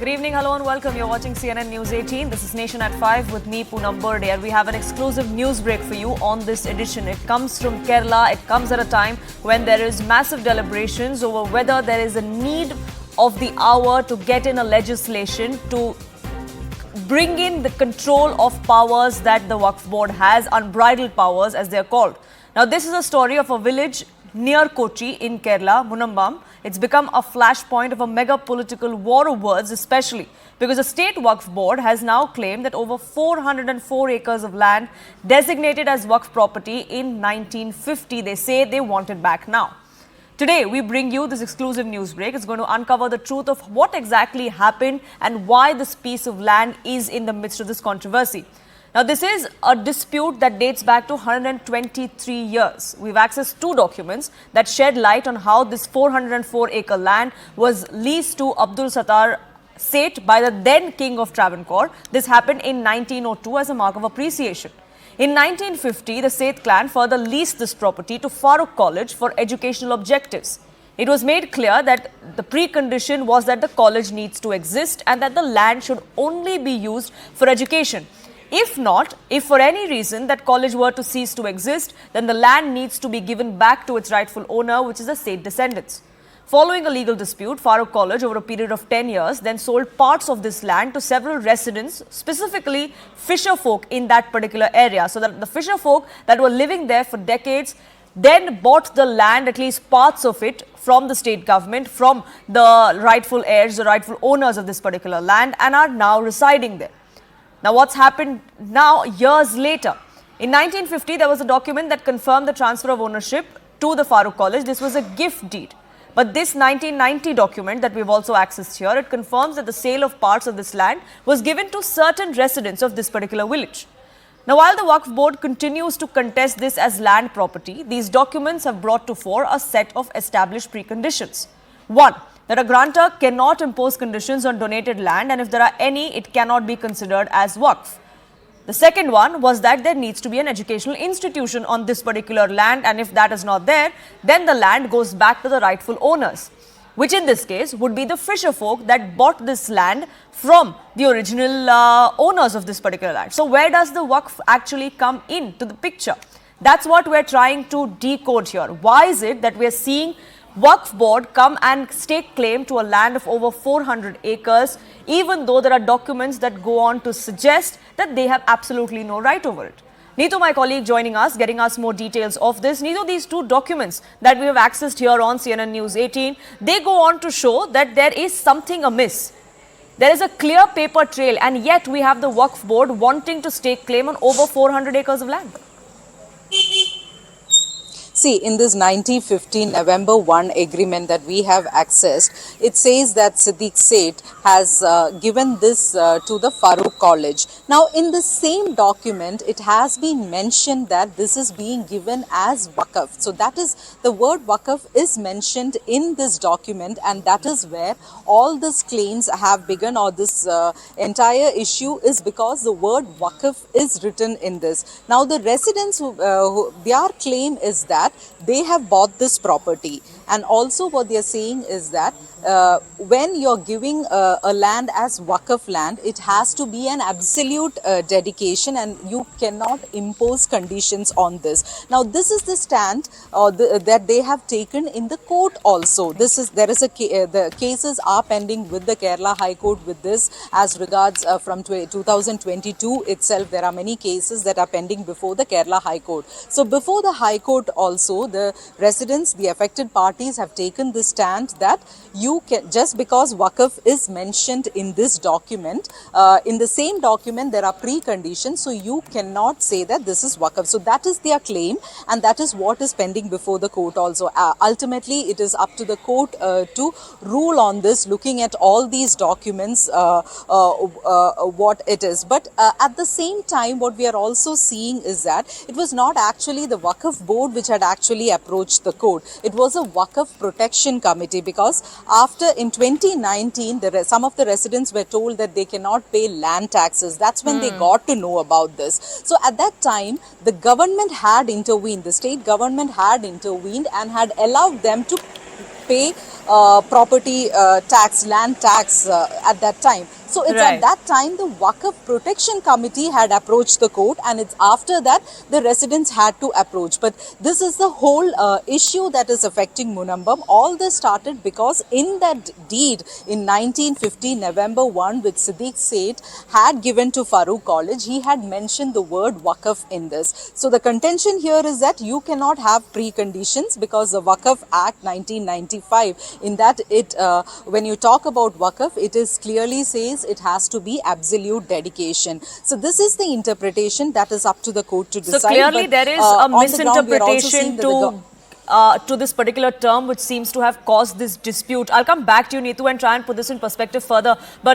Good evening, hello and welcome. You're watching CNN News 18. This is Nation at 5 with me, Munambam Waqf. We have an exclusive news break for you on this edition. It comes from Kerala. It comes at a time when there is massive deliberations over whether there is a need of the hour to get in a legislation to bring in the control of powers that the Waqf Board has, unbridled powers as they are called. Now, this is a story of a village near Kochi in Kerala, Munambam. It's become a flashpoint of a mega political war of words, especially because the state Waqf Board has now claimed that over 404 acres of land designated as Waqf property in 1950, they say they want it back now. Today, we bring you this exclusive news break. It's going to uncover the truth of what exactly happened and why this piece of land is in the midst of this controversy. Now, this is a dispute that dates back to 123 years. We've accessed two documents that shed light on how this 404-acre land was leased to Abdul Sattar Seth by the then King of Travancore. This happened in 1902 as a mark of appreciation. In 1950, the Seth clan further leased this property to Farooq College for educational objectives. It was made clear that the precondition was that the college needs to exist and that the land should only be used for education. If not, if for any reason that college were to cease to exist, then the land needs to be given back to its rightful owner, which is the Seth descendants. Following a legal dispute, Farooq College, over a period of 10 years, then sold parts of this land to several residents, specifically fisher folk in that particular area. So that the fisher folk that were living there for decades then bought the land, at least parts of it, from the state government, from the rightful heirs, the rightful owners of this particular land, and are now residing there. Now, what's happened now, years later? In 1950, there was a document that confirmed the transfer of ownership to the Farooq College. This was a gift deed. But this 1990 document that we've also accessed here, it confirms that the sale of parts of this land was given to certain residents of this particular village. Now, while the Waqf Board continues to contest this as land property, these documents have brought to fore a set of established preconditions. One, that a grantor cannot impose conditions on donated land, and if there are any, it cannot be considered as Waqf. The second one was that there needs to be an educational institution on this particular land, and if that is not there, then the land goes back to the rightful owners, which in this case would be the fisher folk that bought this land from the original owners of this particular land. So where does the Waqf actually come into the picture? That's what we're trying to decode here. Why is it that we're seeing Waqf Board come and stake claim to a land of over 400 acres, even though there are documents that go on to suggest that they have absolutely no right over it? Neetu, my colleague, joining us, getting us more details of this. Neetu, these two documents that we have accessed here on CNN News 18, they go on to show that there is something amiss. There is a clear paper trail, and yet we have the Waqf Board wanting to stake claim on over 400 acres of land. See, in this 1915 November 1 agreement that we have accessed, it says that Siddiq Seth has given this to the Farooq College. Now, in the same document, it has been mentioned that this is being given as Waqf. So that is, the word Waqf is mentioned in this document, and that is where all these claims have begun, or this entire issue is because the word Waqf is written in this. Now, the residents, their claim is that they have bought this property, and also what they are saying is that when you're giving a land as Waqf land, it has to be an absolute dedication, and you cannot impose conditions on this. Now, this is the stand that they have taken in the court also. The cases are pending with the Kerala High Court with this as regards from 2022 itself. There are many cases that are pending before the Kerala High Court. So before the High Court also, the residents, the affected parties have taken this stand that you can, just because Waqf is mentioned in this document, in the same document there are preconditions, so you cannot say that this is Waqf. So that is their claim, and that is what is pending before the court also. Ultimately, it is up to the court to rule on this, looking at all these documents, what it is. But at the same time, what we are also seeing is that it was not actually the Waqf Board which had actually approached the court. It was a Waqf Protection Committee, because after in 2019, some of the residents were told that they cannot pay land taxes. That's when they got to know about this. So at that time, the government had intervened, the state government had intervened and had allowed them to pay property tax, land tax at that time. So it's Right. at that time the Waqf Protection Committee had approached the court, and it's after that the residents had to approach. But this is the whole issue that is affecting Munambam. All this started because in that deed in 1950, November 1, which Siddiq Seth had given to Farooq College, he had mentioned the word Waqf in this. So the contention here is that you cannot have preconditions because the Waqf Act 1995, in that it, when you talk about Waqf, it is clearly says it has to be absolute dedication. So this is the interpretation that is up to the court to decide. So clearly but, there is on a the ground, we are also seeing misinterpretation that to this particular term which seems to have caused this dispute. I'll come back to you, Neetu, and try and put this in perspective further. But